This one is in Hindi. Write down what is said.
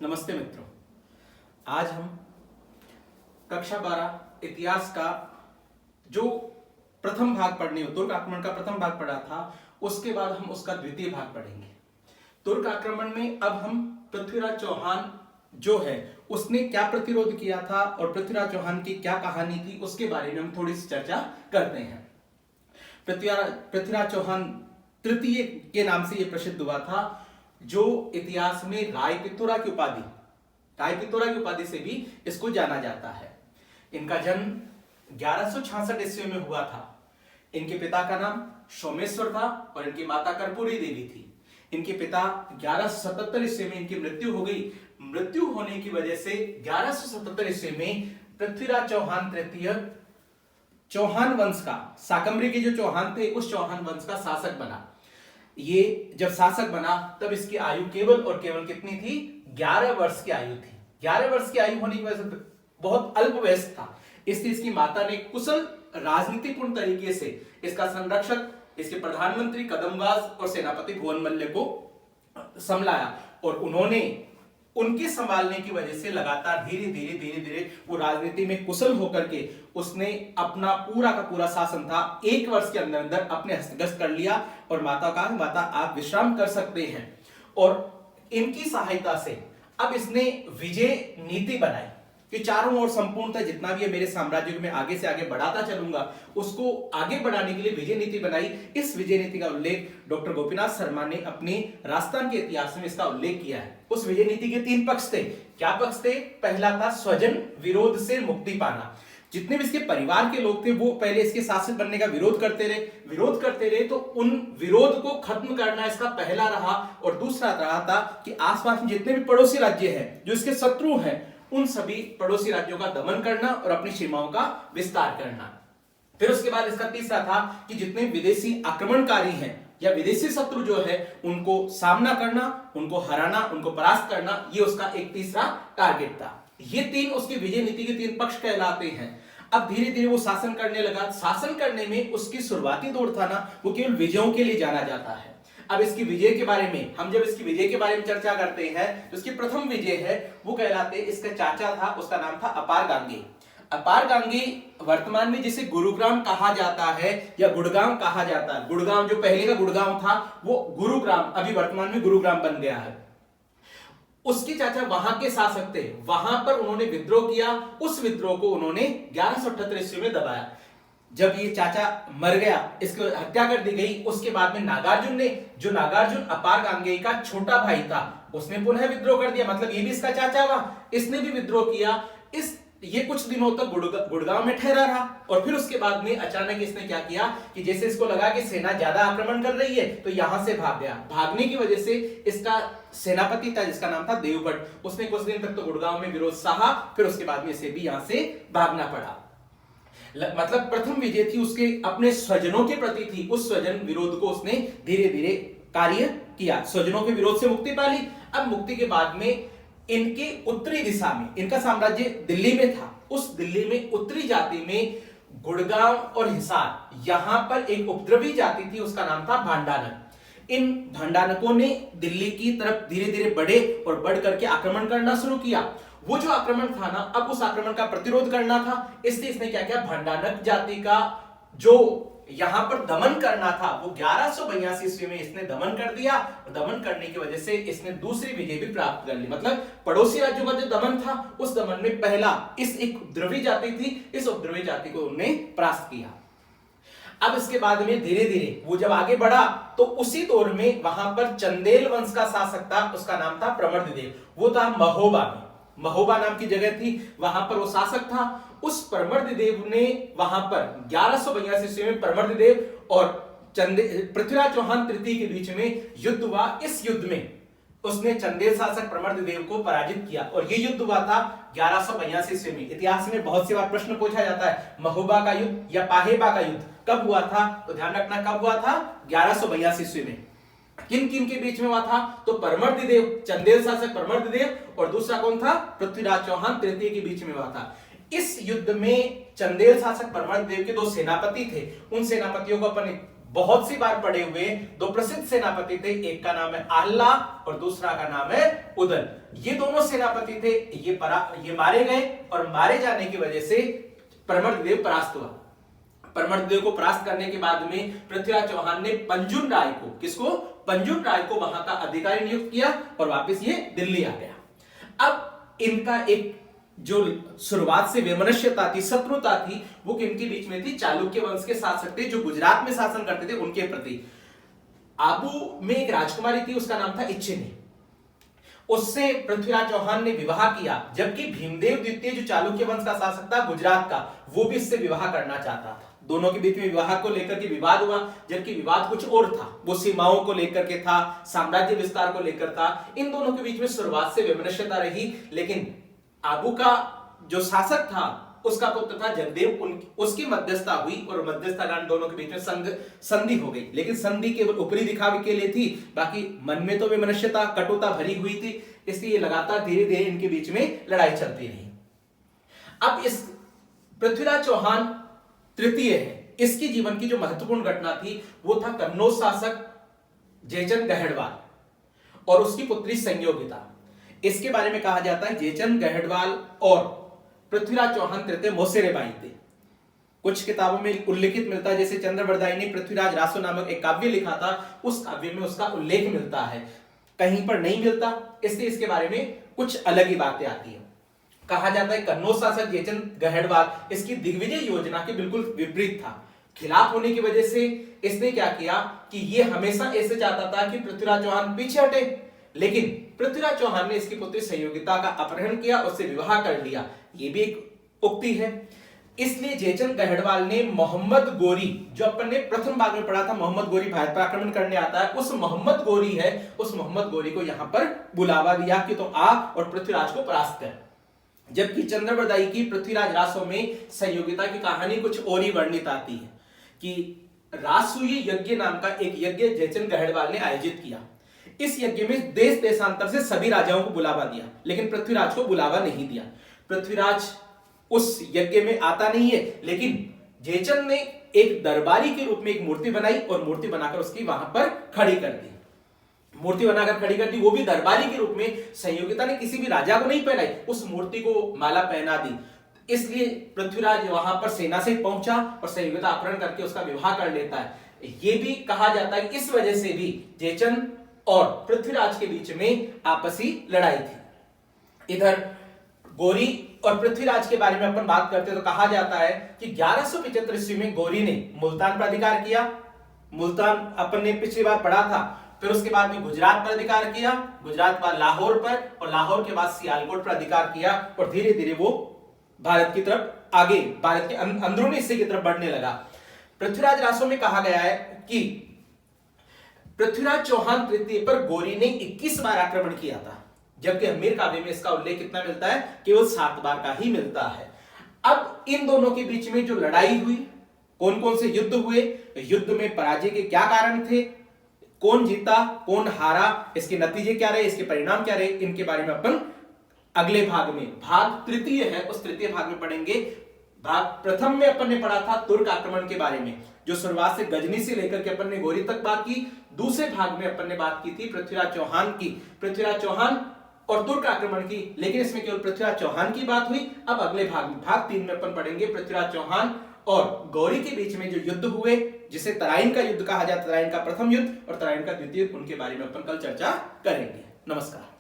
नमस्ते मित्रों। आज हम कक्षा 12 इतिहास का जो प्रथम भाग पढ़ने तुर्क आक्रमण का प्रथम भाग पढ़ा था, उसके बाद हम उसका द्वितीय भाग पढ़ेंगे। तुर्क आक्रमण में अब हम पृथ्वीराज चौहान जो है उसने क्या प्रतिरोध किया था और पृथ्वीराज चौहान की क्या कहानी थी, उसके बारे में हम थोड़ी सी चर्चा करते हैं। पृथ्वीराज चौहान तृतीय के नाम से यह प्रसिद्ध हुआ था, जो इतिहास में रायपितुरा की उपाधि से भी इसको जाना जाता है। इनका जन्म 1166 ईस्वी में हुआ था। इनके पिता का नाम सोमेश्वर था और इनकी माता कर्पूरी देवी थी। इनके पिता 1177 ईस्वी में इनकी मृत्यु हो गई। मृत्यु होने की वजह से 1177 ईस्वी में पृथ्वीराज चौहान तृतीय चौहान वंश का, शाकंभरी के जो चौहान थे उस चौहान वंश का शासक बना। ये जब शासक बना तब इसकी आयु केवल और केवल कितनी थी? 11 वर्ष की आयु थी। 11 वर्ष की आयु होने की वजह से बहुत अल्प वयस्क था, इसलिए इसकी माता ने कुशल राजनीतिपूर्ण तरीके से इसका संरक्षक, इसके प्रधानमंत्री कदमवास और सेनापति भुवनमल्ल को संभाला और उन्होंने उनके संभालने की वजह से लगातार धीरे धीरे वो राजनीति में कुशल होकर के उसने अपना पूरा का पूरा शासन था 1 वर्ष के अंदर अंदर अपने हस्तगत कर लिया और माता आप विश्राम कर सकते हैं। और इनकी सहायता से अब इसने विजय नीति बनाई कि चारों ओर संपूर्णतः जितना भी है मेरे साम्राज्य में आगे से आगे बढ़ाता चलूंगा, उसको आगे बढ़ाने के लिए विजय नीति बनाई। इस विजय नीति का उल्लेख डॉक्टर गोपीनाथ शर्मा ने अपने राजस्थान के इतिहास में इसका उल्लेख किया है। उस विजय नीति के 3 पक्ष थे। क्या पक्ष थे? पहला था स्वजन विरोध से मुक्ति पाना। जितने भी इसके परिवार के लोग थे वो पहले इसके शासक बनने का विरोध करते रहे, तो उन विरोध को खत्म करना इसका पहला रहा। और दूसरा रहा था कि आसपास में जितने भी पड़ोसी राज्य हैं जो इसके शत्रु हैं, उन सभी पड़ोसी राज्यों का दमन करना और अपनी सीमाओं का विस्तार करना। फिर उसके बाद इसका तीसरा था कि जितने विदेशी आक्रमणकारी हैं या विदेशी शत्रु जो है उनको सामना करना, उनको हराना, उनको परास्त करना, ये उसका एक तीसरा टारगेट था। ये 3 उसकी विजय नीति के 3 पक्ष कहलाते हैं। अब धीरे धीरे वो शासन करने लगा। शासन करने में उसकी शुरुआती दौर था ना, वो केवल विजयों के लिए जाना जाता है। अब इसकी विजय के बारे में हम जब इसकी विजय के बारे में चर्चा करते हैं तो इसकी प्रथम विजय है वो कहलाते, इसका चाचा था, उसका नाम था अपार गांगी। अपार गांगी वर्तमान में जिसे गुरुग्राम कहा जाता है या गुड़गांव कहा जाता है। गुड़गांव जो पहले का गुड़गांव था वो गुरुग्राम अभी वर्तमान में गुरुग्राम बन गया है। उसके चाचा वहां के शासक थे, वहां पर उन्होंने विद्रोह किया। उस विद्रोह को उन्होंने 1178 ईस्वी में दबाया। जब ये चाचा मर गया, इसकी हत्या कर दी गई, उसके बाद में नागार्जुन अपार गांगेय का छोटा भाई था, उसने पुनः विद्रोह कर दिया। मतलब ये भी इसका चाचा हुआ, इसने भी विद्रोह किया। ये कुछ दिनों तक गुड़गांव में ठहरा रहा और फिर उसके बाद में अचानक इसने क्या किया कि जैसे इसको लगा कि सेना ज्यादा आक्रमण कर रही है तो यहां से भाग गया। भागने की वजह से इसका सेनापति था जिसका नाम था देवभट्ट, उसने कुछ दिन तक तो गुड़गांव में विरोध सहा, फिर उसके बाद में इसे भी यहां से भागना पड़ा। मतलब प्रथम विजय थी उसके अपने स्वजनों के प्रति थी। उस स्वजन विरोध को उसने धीरे धीरे कार्य किया, स्वजनों के विरोध से मुक्ति पा ली। अब मुक्ति के बाद में इनके उत्तरी दिशा में, इनका साम्राज्य दिल्ली में था, उस दिल्ली में उत्तरी जाति में गुड़गांव और हिसार, यहां पर एक उपद्रवी जाति थी, उसका नाम था भांडानक। इन भांडानकों ने दिल्ली की तरफ धीरे धीरे बढ़े और बढ़ करके आक्रमण करना शुरू किया। वो जो आक्रमण था ना, अब उस आक्रमण का प्रतिरोध करना था, इसलिए इसने क्या किया, भांडानक जाति का जो यहां पर दमन करना था वो 1182 ईस्वी में इसने दमन कर दिया। दमन करने की वजह से इसने दूसरी विजय भी प्राप्त कर ली। मतलब पड़ोसी राज्यों का जो दमन था उस दमन में पहला इस एक उपद्रवी जाति थी, इस उपद्रवी जाति को उन्होंने परास्त किया। अब इसके बाद में धीरे धीरे वो जब आगे बढ़ा तो उसी दौर में वहां पर चंदेल वंश का शासक था, उसका नाम था प्रमर्ददेव। वो था महोबा में, महोबा नाम की जगह थी, वहां पर वो शासक था। उस प्रमर्ददेव ने वहां पर 1182 ईस्वी में प्रमर्ददेव और पृथ्वीराज चौहान तृतीय के बीच में युद्ध हुआ। इस युद्ध में उसने चंदेल शासक प्रमर्ददेव को पराजित किया और यह युद्ध हुआ था 1182 ईस्वी में। इतिहास में बहुत सी बार प्रश्न पूछा जाता है, महोबा का युद्ध या पाहेबा का युद्ध कब हुआ था? तो ध्यान रखना कब हुआ था? 1182 ईस्वी में। किन किन के बीच में हुआ था? तो प्रमर्ददेव, चंदेल शासक प्रमर्ददेव और दूसरा कौन था? पृथ्वीराज चौहान तृतीय के बीच में हुआ था। इस युद्ध में चंदेल शासक प्रमर्ददेव के 2 सेनापति थे, उन सेनापतियों को अपने बहुत सी बार पढ़े हुए दो प्रसिद्ध सेनापति थे, एक का नाम है आहल्ला और दूसरा का नाम है उदल। ये दोनों सेनापति थे, ये मारे गए और मारे जाने की वजह से परमर्ददेव परास्त हुआ। परमर्ददेव को परास्त करने के बाद में पृथ्वीराज चौहान ने पंजुन राय को, किसको, पंजुन राय को वहां का अधिकारी नियुक्त किया और वापस ये दिल्ली आ गया। अब इनका एक जो शुरुआत से वैमनस्यता थी, शत्रुता थी, वो किनके बीच में थी, चालुक्य वंश के शासक थे जो गुजरात में शासन करते थे उनके प्रति। आबू में एक राजकुमारी थी, उसका नाम था इच्छिनी। उससे पृथ्वीराज चौहान ने विवाह किया, जबकि भीमदेव द्वितीय जो चालुक्य वंश का शासक था गुजरात का, वो भी इससे विवाह करना चाहता था। दोनों के बीच में विवाह को लेकर के विवाद हुआ, जबकि विवाद कुछ और था, वो सीमाओं को लेकर के था, साम्राज्य विस्तार को लेकर था। इन दोनों के बीच में शुरुआत से वैमनस्यता रही, लेकिन आबू का जो शासक था उसका पुत्र था जगदेव, उसकी मध्यस्थता हुई और मध्यस्थता कारण दोनों के बीच में संधि हो गई। लेकिन संधि केवल ऊपरी दिखावे के लिए थी, बाकी मन में तो वैमनस्यता, कटुता भरी हुई थी, इसलिए लगातार धीरे धीरे इनके बीच में लड़ाई चलती रही। अब इस पृथ्वीराज चौहान तृतीय है, इसकी जीवन की जो महत्वपूर्ण घटना थी वो था कन्नौज शासक जयचंद गहड़वाल और उसकी पुत्री संयोगिता। इसके बारे में कहा जाता है जयचंद गहड़वाल और पृथ्वीराज चौहान तृतीय मौसेरे बाई थे। कुछ किताबों में उल्लेखित मिलता है, जैसे चंद्रबरदाई ने पृथ्वीराज रासो नामक एक काव्य लिखा था, उस काव्य में उसका उल्लेख मिलता है, कहीं पर नहीं मिलता, इसलिए इसके बारे में कुछ अलग ही बातें आती है। कहा जाता है कन्नौज शासक जयचंद गहड़वाल इसकी दिग्विजय योजना के बिल्कुल विपरीत था। खिलाफ होने की वजह से इसने क्या किया कि ये हमेशा ऐसे चाहता था कि पृथ्वीराज चौहान पीछे हटे, लेकिन पृथ्वीराज चौहान ने इसकी पुत्री संयोगिता का अपहरण किया, उससे विवाह कर लिया, ये भी एक उक्ति है। इसलिए जयचंद गहड़वाल ने मोहम्मद गोरी, जो अपन ने प्रथम भाग में पढ़ा था, मोहम्मद गोरी भारत पर आक्रमण करने आता है, उस मोहम्मद गोरी है, उस मोहम्मद गोरी को यहां पर बुलावा दिया कि तुम आ और पृथ्वीराज को परास्त कर। जबकि चंद्रबरदाई की पृथ्वीराज रासो में संयोगिता की कहानी कुछ और ही वर्णित आती है कि रासूय यज्ञ नाम का एक यज्ञ जयचंद गहड़वाल ने आयोजित किया। इस यज्ञ में देश देशांतर से सभी राजाओं को बुलावा दिया, लेकिन पृथ्वीराज को बुलावा नहीं दिया। पृथ्वीराज उस यज्ञ में आता नहीं है, लेकिन जयचंद ने एक दरबारी के रूप में एक मूर्ति बनाई और मूर्ति बनाकर उसकी वहां पर खड़ी कर दी। मूर्ति बनाकर खड़ी कर दी, वो भी दरबारी के रूप में। संयोगिता ने किसी भी राजा को नहीं पहनाई, उस मूर्ति को माला पहना दी। इसलिए पृथ्वीराज वहां पर सेना से पहुंचा और संयोगिता अपहरण करके उसका विवाह कर लेता है। यह भी कहा जाता है कि इस वजह से भी जयचंद और पृथ्वीराज के बीच में आपसी लड़ाई थी। इधर गौरी और पृथ्वीराज के बारे में अपन बात करते हैं तो कहा जाता है कि 1175 ईस्वी में गौरी ने मुल्तान पर अधिकार किया। मुल्तान अपन ने पिछली बार पढ़ा था। फिर उसके बाद में गुजरात पर अधिकार किया, गुजरात के बाद लाहौर पर, और लाहौर के बाद सियालकोट पर अधिकार किया, और धीरे धीरे वो भारत की तरफ आगे, भारत के अंदरूनी हिस्से की तरफ बढ़ने लगा। पृथ्वीराज रासो में कहा गया है कि पृथ्वीराज चौहान तृतीय पर गौरी ने 21 बार आक्रमण किया था, जबकि हम्मीर काव्य में इसका उल्लेख कितना मिलता है, केवल 7 बार का ही मिलता है। अब इन दोनों के बीच में जो लड़ाई हुई, कौन कौन से युद्ध हुए, युद्ध में पराजय के क्या कारण थे, कौन जीता कौन हारा, इसके नतीजे क्या रहे, इसके परिणाम क्या रहे, इनके बारे में अपन अगले भाग में, भाग तृतीय है, उस तृतीय भाग में पढ़ेंगे। भाग प्रथम में अपन ने पढ़ा था तुर्क आक्रमण के बारे में, जो शुरुआत से गजनी से लेकर के अपन ने गौरी तक बात की। दूसरे भाग में अपन ने बात की थी पृथ्वीराज चौहान की, पृथ्वीराज चौहान और तुर्क आक्रमण की, लेकिन इसमें केवल पृथ्वीराज चौहान की बात हुई। अब अगले भाग में, भाग 3 में अपन पढ़ेंगे पृथ्वीराज चौहान और गौरी के बीच में जो युद्ध हुए, जिसे तराइन का युद्ध कहा जाता है, तराइन का प्रथम युद्ध और तराइन का द्वितीय युद्ध, उनके बारे में अपन कल चर्चा करेंगे। नमस्कार।